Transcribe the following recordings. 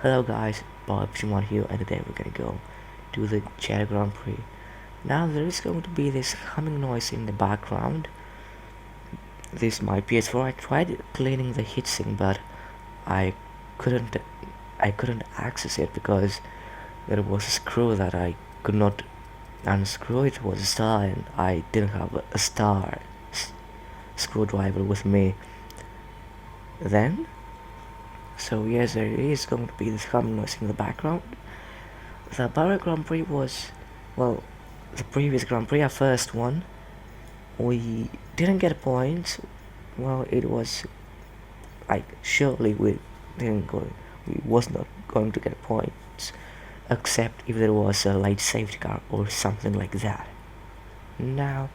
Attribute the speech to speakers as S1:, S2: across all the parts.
S1: Hello guys, Bob Shimon here, and today we're gonna go to the Czech Grand Prix. Now there is going to be this humming noise in the background. This is my PS4. I tried cleaning the heatsink, but I couldn't. I couldn't access it because there was a screw that I could not unscrew. It was a star, and I didn't have a star screwdriver with me then. So yes, there is going to be this humming noise in the background. The Bahrain Grand Prix was, well, the previous Grand Prix, our first one, we didn't get points. Well, it was like surely we didn't go, we was not going to get points, except if there was a light safety car or something like that. Now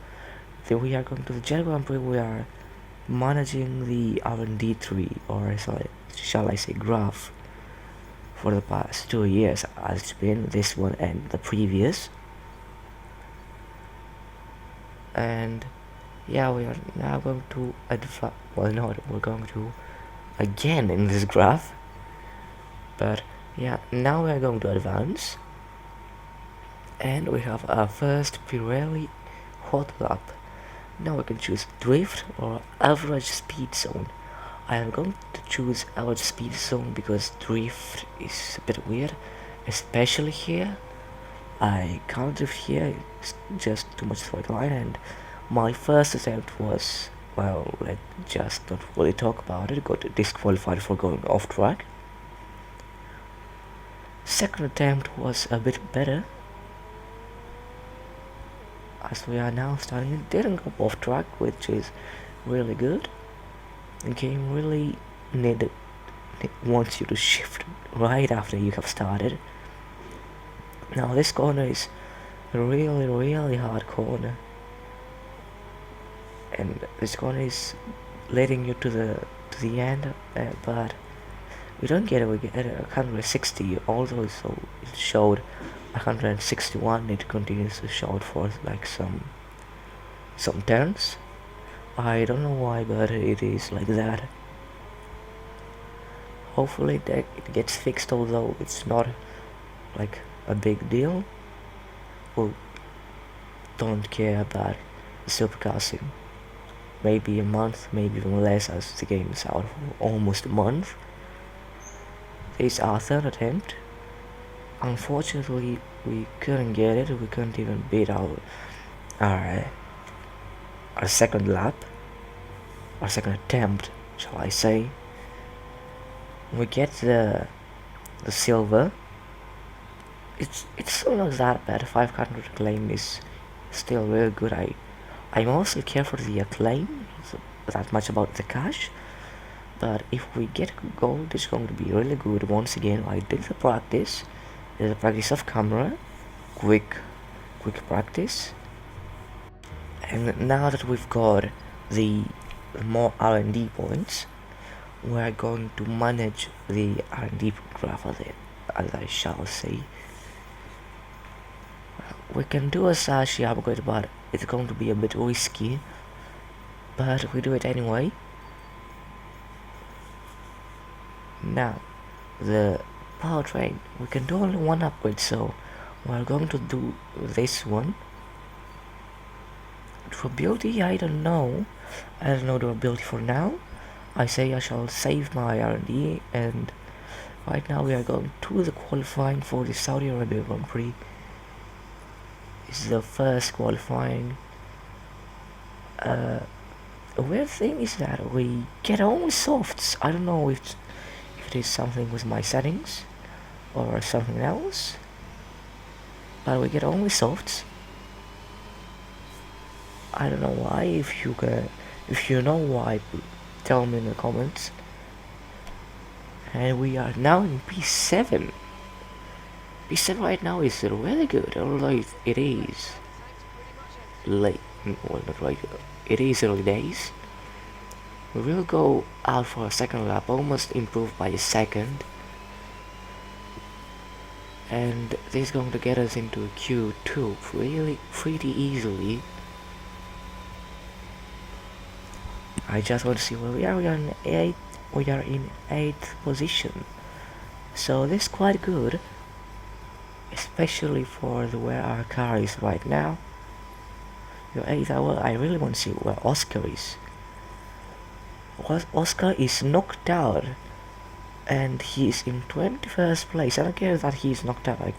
S1: that we are going to the Czech Grand Prix, we are managing the R&D tree, or shall I say graph, for the past 2 years, as it's been this one and the previous. And yeah, we are now going to advance. Well, no, we're going to again in this graph, but yeah, now we are going to advance, and we have our first Pirelli hot lap. Now we can choose drift or average speed zone. I am going to choose average speed zone because drift is a bit weird, especially here. I can't drift here, it's just too much straight line, and my first attempt was, well, let's just not really talk about it, got disqualified for going off track. Second attempt was a bit better, as we are now starting, it didn't go off track, which is really good. The game really wants you to shift right after you have started. Now this corner is a really hard corner, and this corner is leading you to the end, but we don't get it. We get 160, although it showed 161. It continues to show it for like some turns. I don't know why, but it is like that. Hopefully it gets fixed, although it's not like a big deal. Well, don't care about supercrossing. Maybe a month, maybe even less, as the game is out for almost a month. This is our third attempt. Unfortunately, we couldn't get it. We couldn't even beat our second lap, our second attempt, shall I say. We get the silver. It's still not that bad. 500 acclaim is still really good. I mostly care for the acclaim, so that much about the cash. But if we get gold, it's going to be really good. Once again, I did the practice. There's a practice of camera, quick practice. And now that we've got the more R&D points, we are going to manage the R&D graph, as I shall say. We can do a Sashi upgrade, but it's going to be a bit risky, but we do it anyway. Now, the powertrain, we can do only one upgrade, so we're going to do this one. Durability, I don't know durability for now. I say I shall save my R&D, and right now we are going to the qualifying for the Saudi Arabia Grand Prix. This is the first qualifying. A weird thing is that we get only softs. I don't know if it is something with my settings or something else, but we get only softs. I don't know why. If you know why, tell me in the comments. And we are now in P7. P7 right now is really good, although it is late. Well, not right. It is early days. We will go out for a second lap, almost improved by a second. And this is going to get us into Q2 really pretty easily. I just want to see where we are. We are in 8th position. So this is quite good, especially for where our car is right now. I really want to see where Oscar is. Oscar is knocked out and he's in 21st place. I don't care that he's knocked out.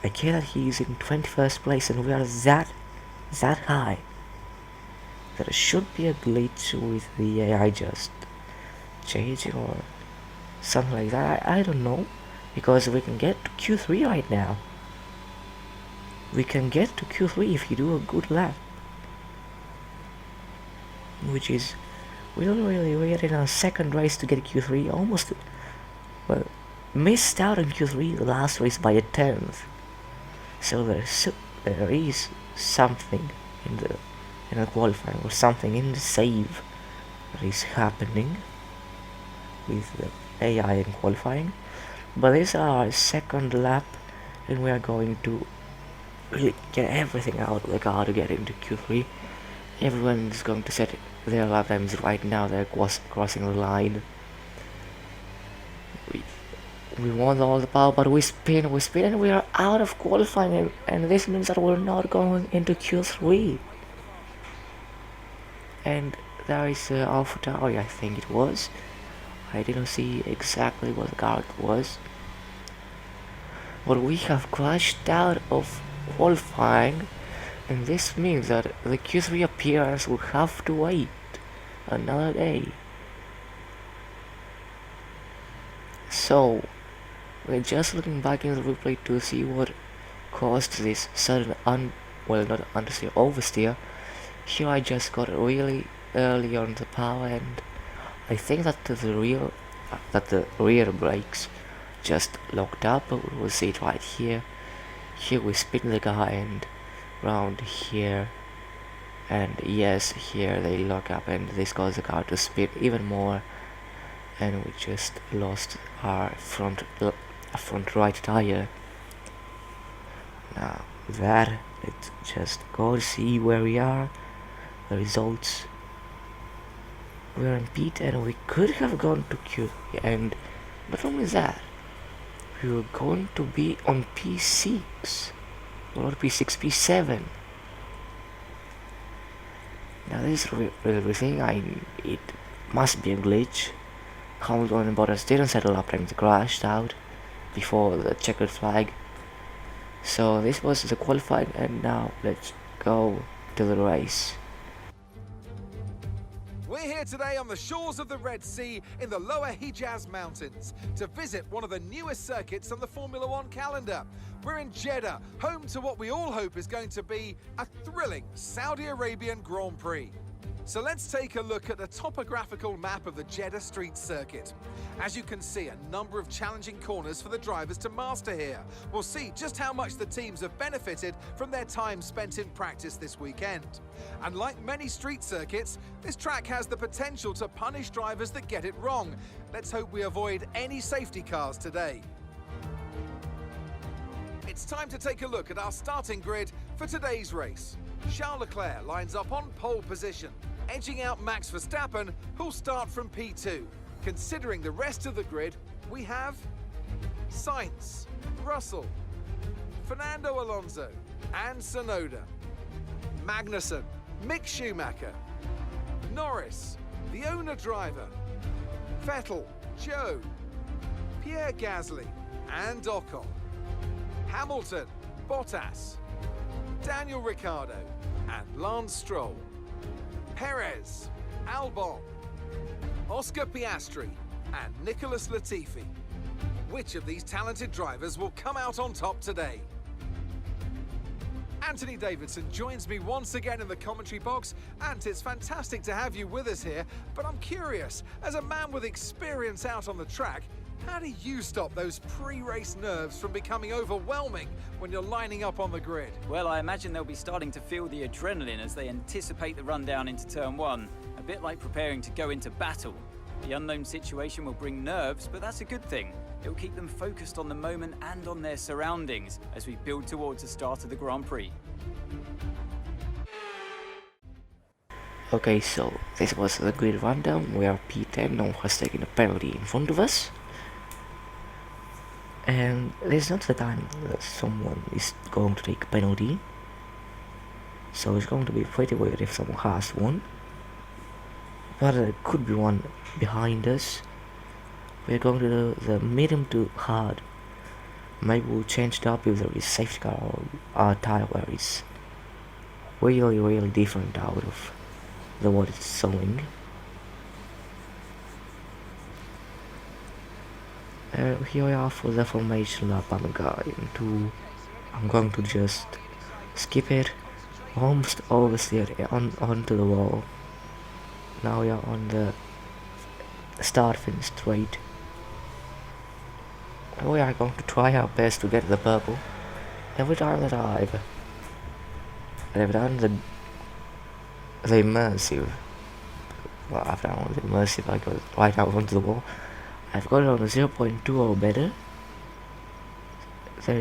S1: I care that he's in 21st place and we are that high. There should be a glitch with the AI just changing or something like that. I don't know, because we can get to Q3 right now. We can get to Q3 if you do a good lap, which is we're in our second race to get Q3. Almost, well, missed out on Q3 the last race by a tenth. So there is something in the qualifying, or something in the save that is happening with the AI in qualifying. But this is our second lap and we are going to really get everything out of the car to get into Q3. Everyone is going to set their lap times right now. They're crossing the line. We want all the power, but we spin and we are out of qualifying, and this means that we're not going into Q3. And there is AlphaTauri, I think it was. I didn't see exactly what car it was. But we have crashed out of qualifying, and this means that the Q3 appearance will have to wait another day. So we're just looking back in the replay to see what caused this sudden not understeer, oversteer. Here I just got really early on the power, and I think that the rear brakes just locked up. We'll see it right here. Here we spin the car and round here, and yes, here they lock up, and this caused the car to spin even more, and we just lost our front right tire. Now let's just go see where we are, the results. We're in P10 and we could have gone to Q, and not only that, we were going to be on P6 or P6, P7. Now this is really thing, it must be a glitch. Hamilton and Bottas didn't settle up and crashed out before the checkered flag. So this was the qualifying, and now let's go to the race.
S2: We're here today on the shores of the Red Sea in the Lower Hejaz Mountains to visit one of the newest circuits on the Formula One calendar. We're in Jeddah, home to what we all hope is going to be a thrilling Saudi Arabian Grand Prix. So let's take a look at the topographical map of the Jeddah Street Circuit. As you can see, a number of challenging corners for the drivers to master here. We'll see just how much the teams have benefited from their time spent in practice this weekend. And like many street circuits, this track has the potential to punish drivers that get it wrong. Let's hope we avoid any safety cars today. It's time to take a look at our starting grid for today's race. Charles Leclerc lines up on pole position, edging out Max Verstappen, who'll start from P2. Considering the rest of the grid, we have Sainz, Russell, Fernando Alonso, and Tsunoda, Magnussen, Mick Schumacher, Norris, the owner driver, Vettel, Joe, Pierre Gasly, and Ocon, Hamilton, Bottas, Daniel Ricciardo, and Lance Stroll, Perez, Albon, Oscar Piastri, and Nicholas Latifi. Which of these talented drivers will come out on top today? Anthony Davidson joins me once again in the commentary box. Ant, it's fantastic to have you with us here, but I'm curious, as a man with experience out on the track, how do you stop those pre-race nerves from becoming overwhelming when you're lining up on the grid?
S3: Well, I imagine they'll be starting to feel the adrenaline as they anticipate the run down into turn one, a bit like preparing to go into battle. The unknown situation will bring nerves, but that's a good thing. It will keep them focused on the moment and on their surroundings as we build towards the start of the Grand Prix.
S1: Okay, so this was the grid rundown. We are P10, no one has taken a penalty in front of us. And this is not the time that someone is going to take a penalty. So it's going to be pretty weird if someone has one. But there could be one behind us. We're going to do the medium to hard. Maybe we'll change it up if there is safety car or our tire where it's really different out of the what it's showing. Here we are for the formation lap. I'm going to just skip it. Almost always there onto the wall. Now we are on the start finish straight. We are going to try our best to get the purple. Every time that I've done the immersive, well, I've done the immersive, I go right out onto the wall. I've got it on a 0.2 or better. There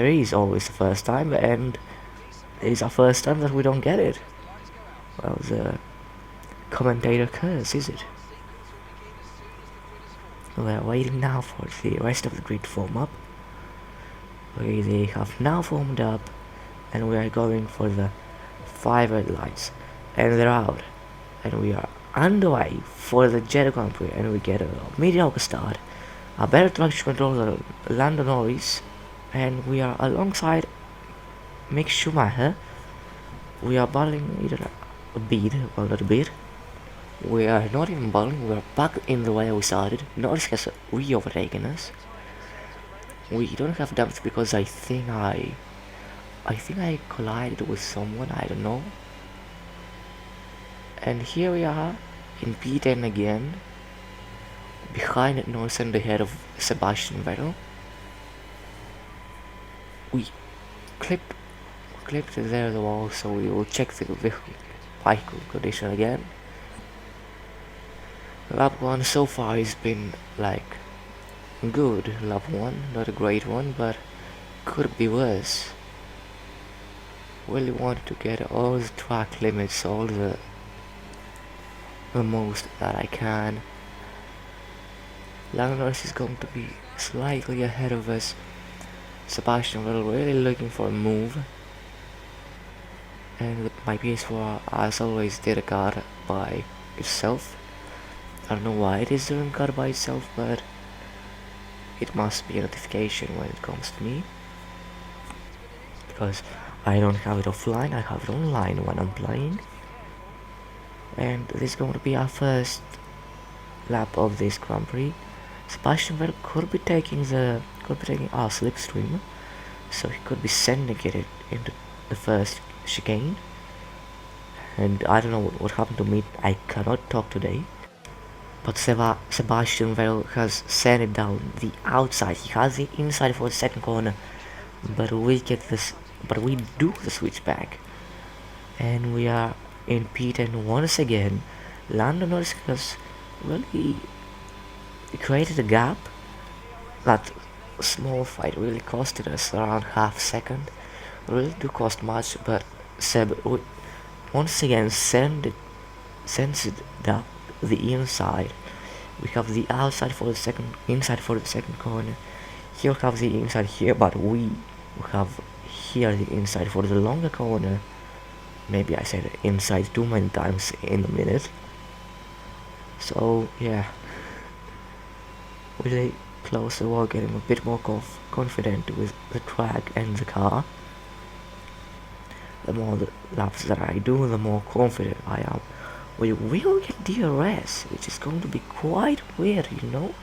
S1: is always the first time, and it is our first time that we don't get it. Well, the commentator curse, is it? We're waiting now for the rest of the grid to form up. They have now formed up, and we are going for the 5 red lights, and they're out, and we are underway for the Jeddah Grand Prix, and we get a mediocre start, a better traction control than Lando Norris, and we are alongside Mick Schumacher. We are battling either a bit, well, not a bit. We are not even battling, we are back in the way we started. Norris has re-overtaken us. We don't have damage because I think I collided with someone, I don't know. And here we are in P10 again, behind Norris and ahead of Sebastian Vettel. We clipped there the wall, so we will check the vehicle condition again. Lap 1 so far has been like good. Lap 1, not a great one, but could be worse. Really wanted to get all the track limits, all the most that I can. Lando Norris is going to be slightly ahead of us. Sebastian Vettel really looking for a move. And my PS4 as always did a car by itself. I don't know why it is doing car by itself, but it must be a notification when it comes to me. Because I don't have it offline, I have it online when I'm playing. And this is going to be our first lap of this Grand Prix. Sebastian Vettel could be taking our slipstream, so he could be sending it into the first chicane. And I don't know what happened to me, I cannot talk today. But Sebastian Vettel has sent it down the outside. He has the inside for the second corner, but we do the switchback, and we are in P10 once again. Lando Norris has really created a gap. That small fight really costed us around half second. Really do cost much, but Seb once again sends it down the inside. We have the outside for the second, inside for the second corner. Here we have the inside here, but we have here the inside for the longer corner. Maybe I said inside too many times in a minute. So yeah, really close the wall, getting a bit more confident with the track and the car. The more the laps that I do, the more confident I am. We will get DRS, which is going to be quite weird, you know,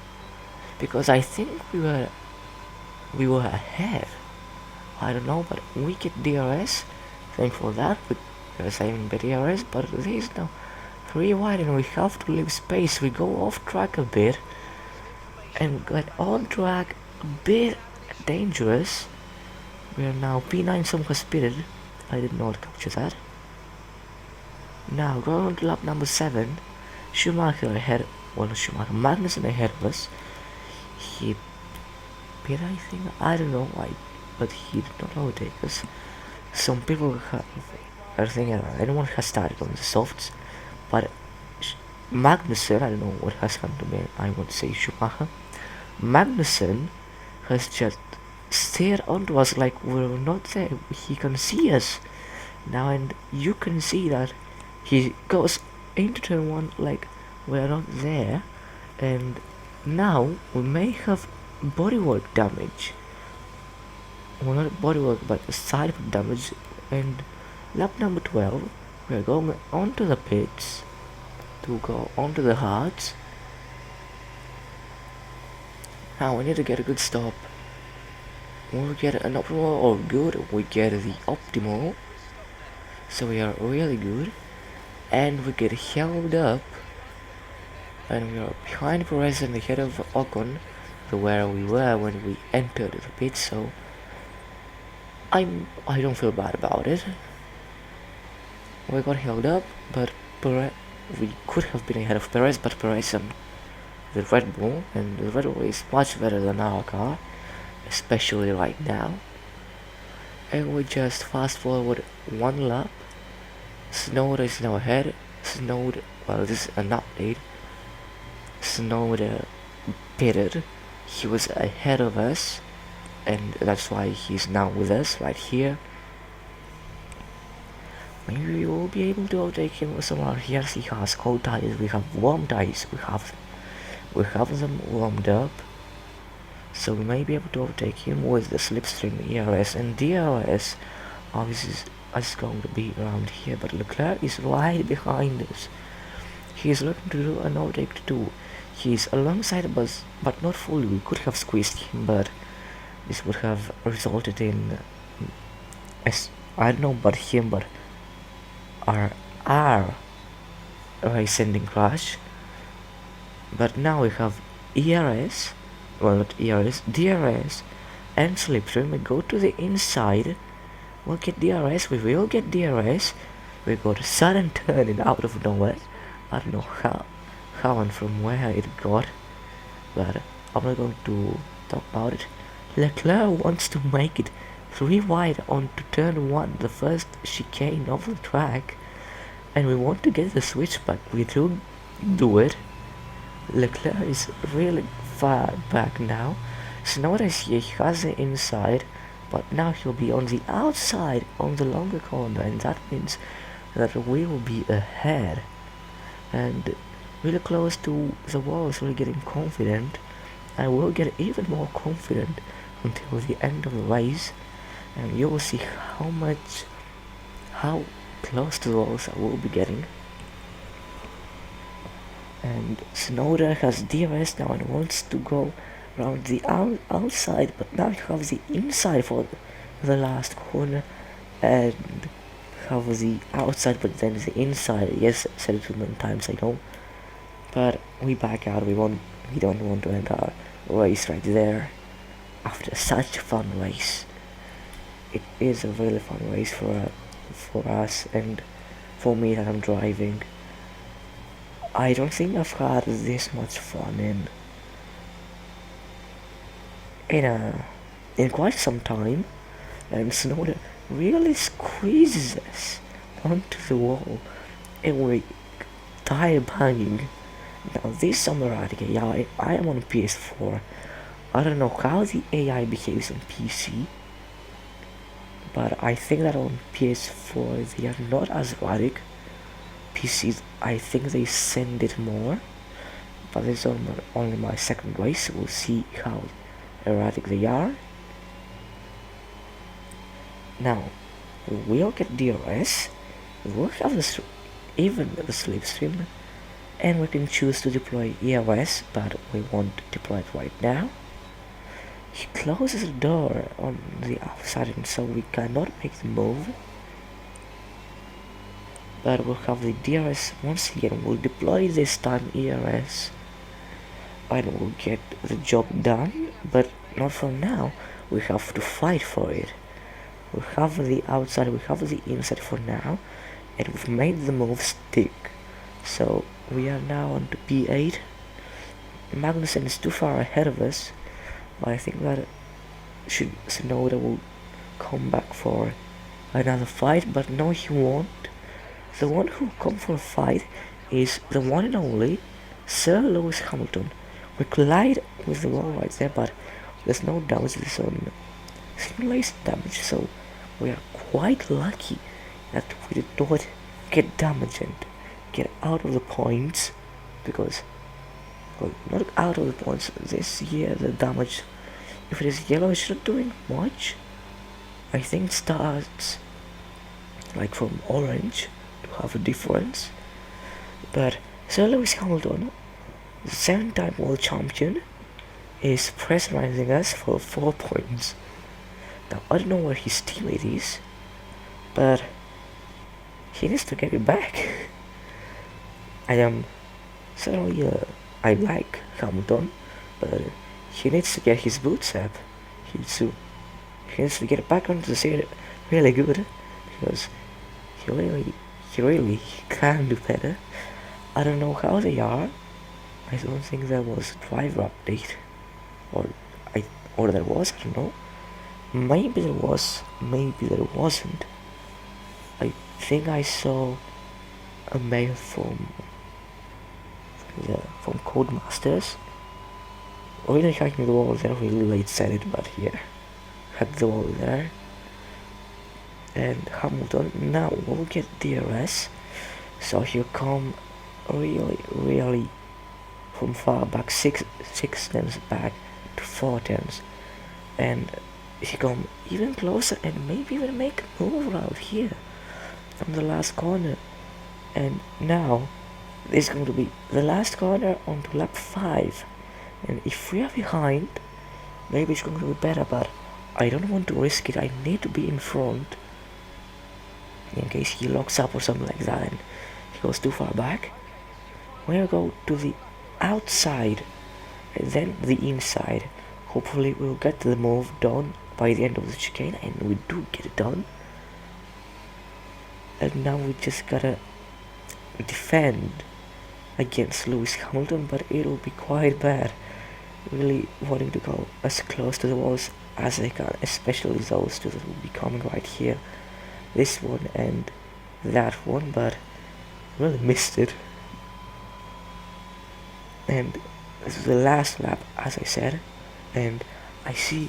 S1: because I think we were ahead. I don't know, but we get DRS. Thank for that. We're saving the DRS, but there is now 3 wide, and we have to leave space. We go off track a bit, and get on track a bit dangerous. We are now P9 somewhat speeded. I did not capture that. Now going on to lap number 7, Schumacher ahead, Magnussen ahead of us. He pit, I think, I don't know why, but he did not overtake us. Some people are thinking anyone has started on the softs, but Magnussen, I don't know what has happened to me, I want to say Schumacher, Magnussen has just stared onto us like we're not there. He can see us now, and you can see that he goes into turn 1 like we're not there, and now we may have bodywork damage. Well, not bodywork, but side damage. And lap number 12, we're going onto the pits to go onto the hards. Now we need to get a good stop. When we get an optimal or good, we get the optimal. So we are really good. And we get held up. And we are behind Perez and ahead of Ocon, where we were when we entered the pit. So I don't feel bad about it. We got held up, but we could have been ahead of Perez, but Perez and the Red Bull, and the Red Bull is much better than our car, especially right now. And we just fast forward one lap. Snowda is now ahead. Snowda, well, this is an update. Snowda pitted. He was ahead of us, and that's why he's now with us right here. Maybe we will be able to overtake him with some of our here. He has cold tires, we have warm tires, we have them warmed up, so we may be able to overtake him with the slipstream ERS, and DRS obviously is going to be around here, but Leclerc is right behind us. He is looking to do an overtake too. He is alongside of us, but not fully. We could have squeezed him, but this would have resulted in, I don't know about him, but our race ending crash. But now we have ERS, well, not ERS, DRS and slipstream. We go to the inside, we'll get DRS, we will get DRS. We got a sudden turn out of nowhere. I don't know how and from where it got, but I'm not going to talk about it. Leclerc wants to make it 3 wide onto turn 1, the first chicane of the track, and we want to get the switch, but we do it. Leclerc is really far back now. Snowda is here, he has the inside, but now he'll be on the outside on the longer corner, and that means that we will be ahead and really close to the wall. So we're getting confident, and we'll get even more confident until the end of the race, and you will see how close to the walls I will be getting. And Snowda has DRS now and wants to go around the outside, but now he has the inside for the last corner, and have the outside but then the inside. Yes, I said it too many times, I know, but we back out. We don't want to end our race right there after such a fun race. It is a really fun race for us and for me that I'm driving. I don't think I've had this much fun in quite some time, and Snowda really squeezes us onto the wall, and we're tire banging. Now this Summeradic AI, I am on PS4. I don't know how the AI behaves on PC, but I think that on PS4 they are not as erratic. PCs, I think they send it more, but this is only my second race, so we'll see how erratic they are. Now, we'll get DRS, we'll have even the slipstream, and we can choose to deploy ERS, but we won't deploy it right now. He closes the door on the outside, and so we cannot make the move. But we'll have the DRS once again. We'll deploy this time ERS, and we'll get the job done, but not for now. We have to fight for it. We have the outside, we have the inside for now, and we've made the move stick. So we are now on to P8. Magnussen is too far ahead of us, but I think that Snowda will come back for another fight, but no, he won't. The one who will come for a fight is the one and only Sir Lewis Hamilton, We collide with the wall right there, but there's no damage. There's some simulation damage, so we are quite lucky that we did not get damaged and get out of the points, because, well, not out of the points. This year the damage, if it is yellow, it's not doing much. I think it starts like from orange to have a difference. But Sir Lewis Hamilton, the 7-time world champion, is pressurizing us for 4 points. Now I don't know where his teammate is, but he needs to get it back. I am certainly I like Hamilton, but he needs to get his boots up. He needs to get back onto the scene really good, because he really can do better. I don't know how they are. I don't think there was a driver update, or there was. I don't know. Maybe there was. Maybe there wasn't. I think I saw a mail from Codemasters. Really hacking the wall there. Really late said it, but yeah, hacked the wall there. And Hamilton now will get DRS, so he'll come really from far back, six turns back to 4 turns, and he come even closer and maybe even make a move out here from the last corner. And now this is going to be the last corner onto lap 5, and if we are behind, maybe it's going to be better, but I don't want to risk it. I need to be in front in case he locks up or something like that and he goes too far back. We'll go to the outside and then the inside. Hopefully we'll get the move done by the end of the chicane, and we do get it done. And now we just gotta defend against Lewis Hamilton, but it'll be quite bad. Really wanting to go as close to the walls as I can, especially those two that will be coming right here. This one and that one, but really missed it. And this is the last lap, as I said, and I see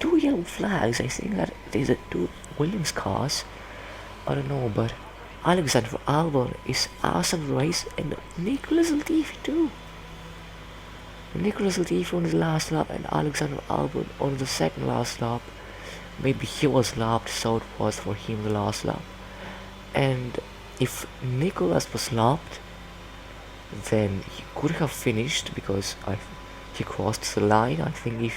S1: 2 yellow flags. I think that these are 2 Williams cars. I don't know, but Alexander Albon is awesome race, and Nicholas Latifi too. Nicholas Latifi on his last lap and Alexander Albon on the second last lap. Maybe he was lapped, so it was for him the last lap. And if Nicholas was lapped, then he could have finished, because he crossed the line. I think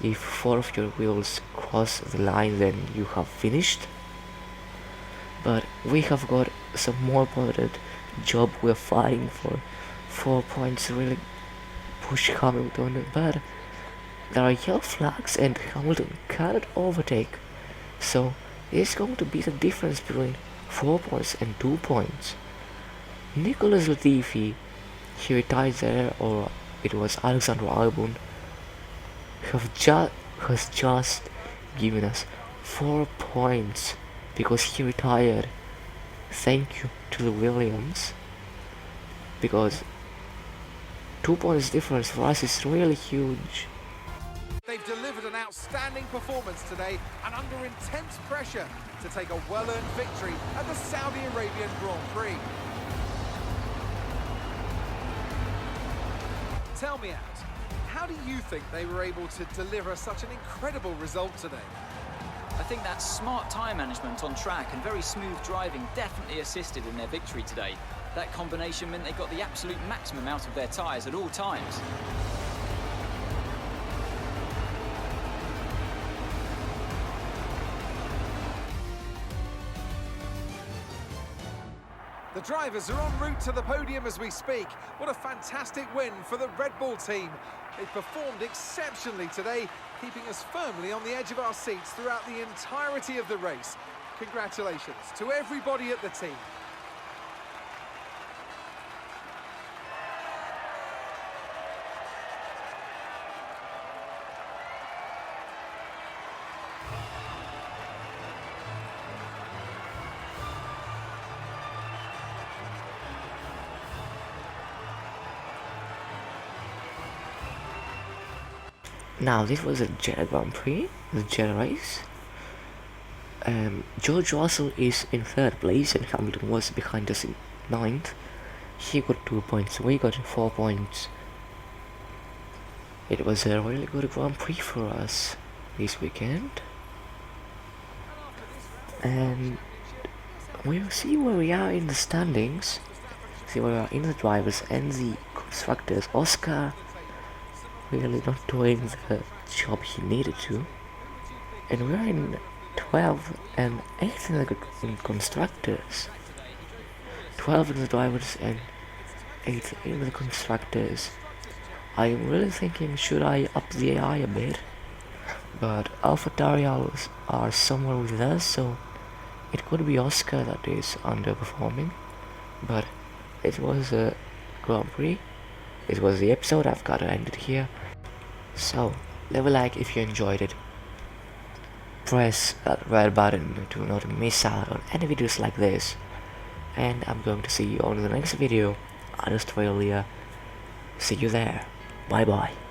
S1: if 4 of your wheels cross the line, then you have finished. But we have got some more important job. We're fighting for 4 points, really push Hamilton, but there are yellow flags and Hamilton cannot overtake, so it's going to be the difference between 4 points and 2 points. Nicholas Latifi, he retired there, or it was Alexander Albon, has just given us 4 points because he retired. Thank you to the Williams, because 2 points difference for us is really huge.
S2: They've delivered an outstanding performance today and under intense pressure to take a well-earned victory at the Saudi Arabian Grand Prix. Tell me, Ant, how do you think they were able to deliver such an incredible result today?
S3: I think that smart tyre management on track and very smooth driving definitely assisted in their victory today. That combination meant they got the absolute maximum out of their tyres at all times.
S2: The drivers are en route to the podium as we speak. What a fantastic win for the Red Bull team. They performed exceptionally today, keeping us firmly on the edge of our seats throughout the entirety of the race. Congratulations to everybody at the team.
S1: Now this was a Jeddah Grand Prix, the Jeddah race. George Russell is in 3rd place and Hamilton was behind us in 9th. He got 2 points, we got 4 points. It was a really good Grand Prix for us this weekend. And we'll see where we are in the standings. See where we are in the drivers and the constructors. Oscar really not doing the job he needed to. And we're in 12th and 8th in constructors. 12 in the drivers and 8th in the constructors. I'm really thinking, should I up the AI a bit? But AlphaTauri are somewhere with us, so it could be Oscar that is underperforming. But it was a Grand Prix. It was the episode. I've got to end it here. So leave a like if you enjoyed it. Press that red button to not miss out on any videos like this. And I'm going to see you on the next video on Australia. See you there. Bye bye.